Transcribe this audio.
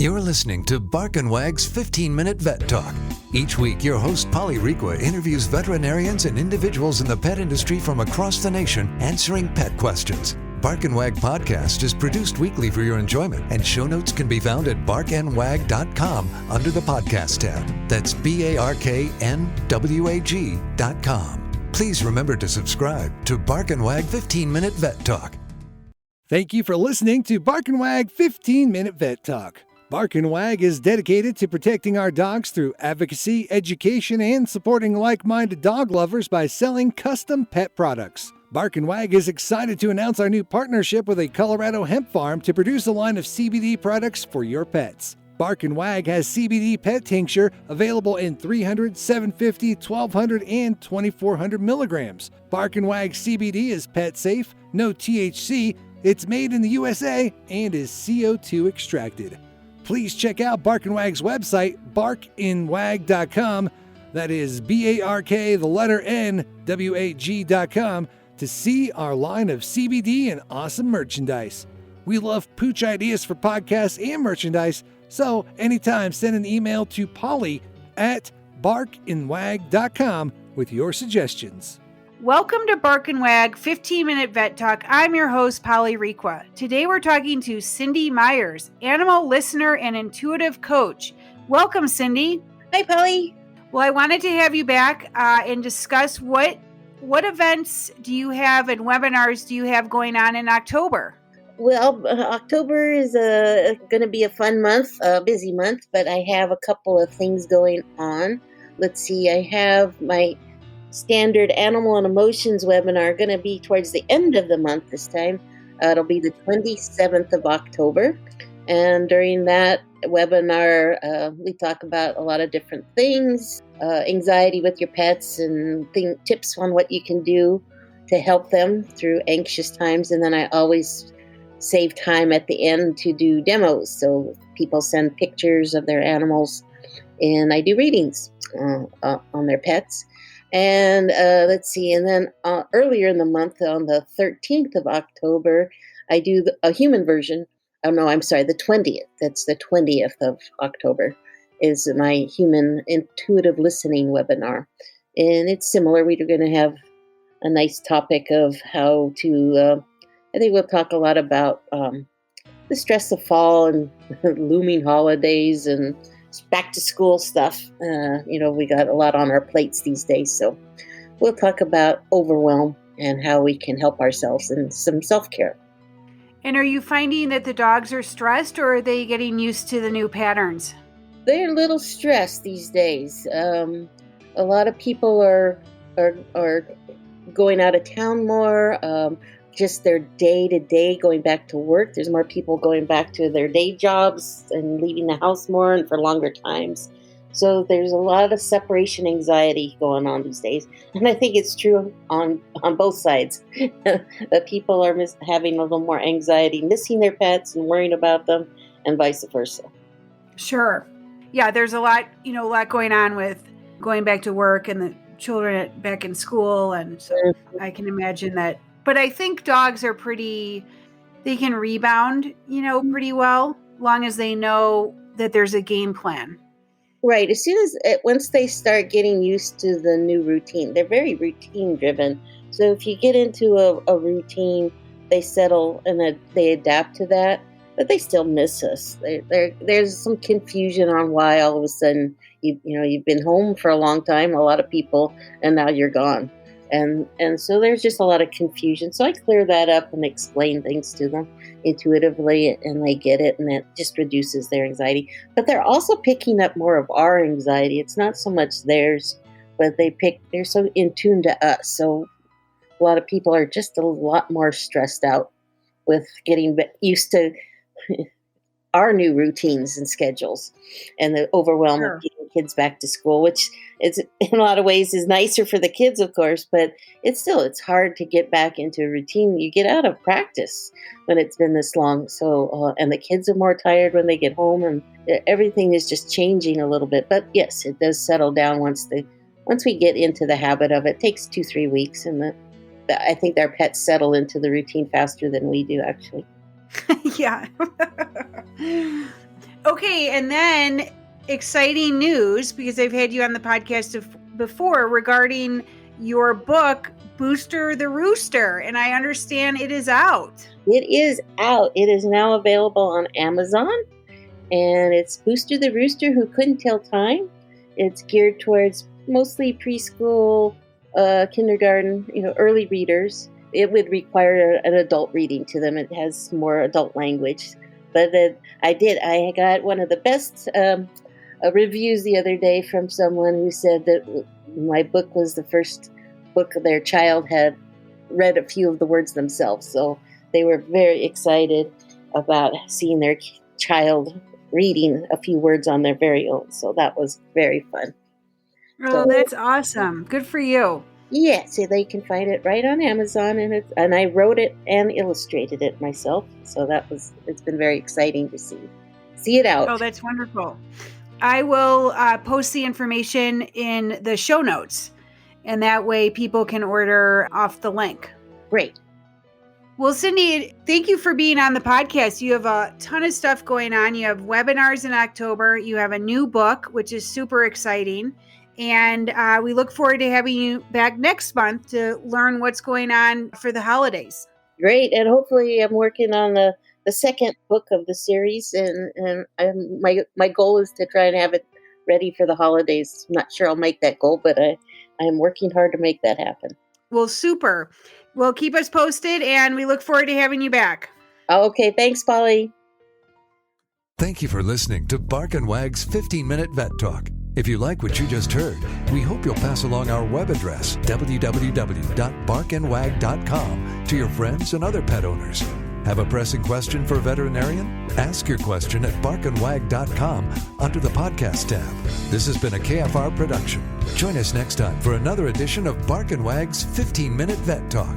You're listening to Bark and Wag's 15-Minute Vet Talk. Each week, your host, Polly Requa, interviews veterinarians and individuals in the pet industry from across the nation answering pet questions. Bark and Wag podcast is produced weekly for your enjoyment, and show notes can be found at barkandwag.com under the podcast tab. That's BARKNWAG.com. Please remember to subscribe to Bark and Wag 15-Minute Vet Talk. Thank you for listening to Bark and Wag 15-Minute Vet Talk. Bark and Wag is dedicated to protecting our dogs through advocacy, education, and supporting like-minded dog lovers by selling custom pet products. Bark and Wag is excited to announce our new partnership with a Colorado hemp farm to produce a line of CBD products for your pets. Bark and Wag has CBD pet tincture available in 300, 750, 1200, and 2400 milligrams. Bark and Wag CBD is pet safe, no THC, it's made in the USA, and is CO2 extracted. Please check out Bark and Wag's website, barkandwag.com. That is BARK, to see our line of CBD and awesome merchandise. We love pooch ideas for podcasts and merchandise, so anytime send an email to Polly at barkandwag.com with your suggestions. Welcome to Bark and Wag 15-Minute Vet Talk. I'm your host, Polly Requa. Today we're talking to Cindy Myers, animal listener and intuitive coach. Welcome, Cindy. Hi, Polly. Well, I wanted to have you back and discuss what events do you have and webinars do you have going on in October? Well, October is going to be a fun month, a busy month, but I have a couple of things going on. Let's see, I have my standard Animal and Emotions webinar going to be towards the end of the month this time. It'll be the 27th of October. And during that webinar, we talk about a lot of different things, anxiety with your pets and tips on what you can do to help them through anxious times. And then I always save time at the end to do demos. So people send pictures of their animals and I do readings on their pets. And let's see, and then earlier in the month, on the 13th of October, I do a human version. Oh, no, I'm sorry, the 20th. That's the 20th of October is my human intuitive listening webinar. And it's similar. We're going to have a nice topic of how to, I think we'll talk a lot about the stress of fall and looming holidays and back to school stuff. We got a lot on our plates these days. So we'll talk about overwhelm and how we can help ourselves and some self-care. And are you finding that the dogs are stressed or are they getting used to the new patterns? They're a little stressed these days. A lot of people are going out of town more. Just their day-to-day going back to work. There's more people going back to their day jobs and leaving the house more and for longer times. So there's a lot of separation anxiety going on these days. And I think it's true on both sides. That people are having a little more anxiety, missing their pets and worrying about them, and vice versa. Sure. Yeah, there's a lot going on with going back to work and the children back in school. And so I can imagine that. But I think dogs are they can rebound, pretty well, long as they know that there's a game plan. Right. Once they start getting used to the new routine, they're very routine driven. So if you get into a routine, they settle and they adapt to that, but they still miss us. There's some confusion on why all of a sudden, you've been home for a long time, a lot of people, and now you're gone. And so there's just a lot of confusion. So I clear that up and explain things to them intuitively, and they get it, and that just reduces their anxiety. But they're also picking up more of our anxiety. It's not so much theirs, but they're so in tune to us. So a lot of people are just a lot more stressed out with getting used to our new routines and schedules and the overwhelm of getting kids back to school, which is in a lot of ways is nicer for the kids, of course, but it's hard to get back into a routine. You get out of practice when it's been this long. So, and the kids are more tired when they get home, and everything is just changing a little bit. But yes, it does settle down once we get into the habit of it. It takes 2-3 weeks, and I think our pets settle into the routine faster than we do, actually. Yeah. Okay, and then exciting news, because I've had you on the podcast before regarding your book, Booster the Rooster, and I understand it is out. It is out. It is now available on Amazon, and it's Booster the Rooster Who Couldn't Tell Time. It's geared towards mostly preschool, kindergarten, early readers. It would require an adult reading to them. It has more adult language. But I got one of the best reviews the other day from someone who said that my book was the first book their child had read a few of the words themselves. So they were very excited about seeing their child reading a few words on their very own. So that was very fun. Oh, that's awesome. Good for you. Yeah, so they can find it right on Amazon, and I wrote it and illustrated it myself. So it's been very exciting to see it out. Oh, that's wonderful. I will post the information in the show notes, and that way people can order off the link. Great. Well, Cindy, thank you for being on the podcast. You have a ton of stuff going on. You have webinars in October. You have a new book, which is super exciting. And we look forward to having you back next month to learn what's going on for the holidays. Great. And hopefully I'm working on the second book of the series. And my goal is to try and have it ready for the holidays. I'm not sure I'll make that goal, but I'm working hard to make that happen. Well, super. Well, keep us posted, and we look forward to having you back. Okay. Thanks, Polly. Thank you for listening to Bark and Wag's 15-Minute Vet Talk. If you like what you just heard, we hope you'll pass along our web address, www.barkandwag.com, to your friends and other pet owners. Have a pressing question for a veterinarian? Ask your question at barkandwag.com under the podcast tab. This has been a KFR production. Join us next time for another edition of Bark and Wag's 15-Minute Vet Talk.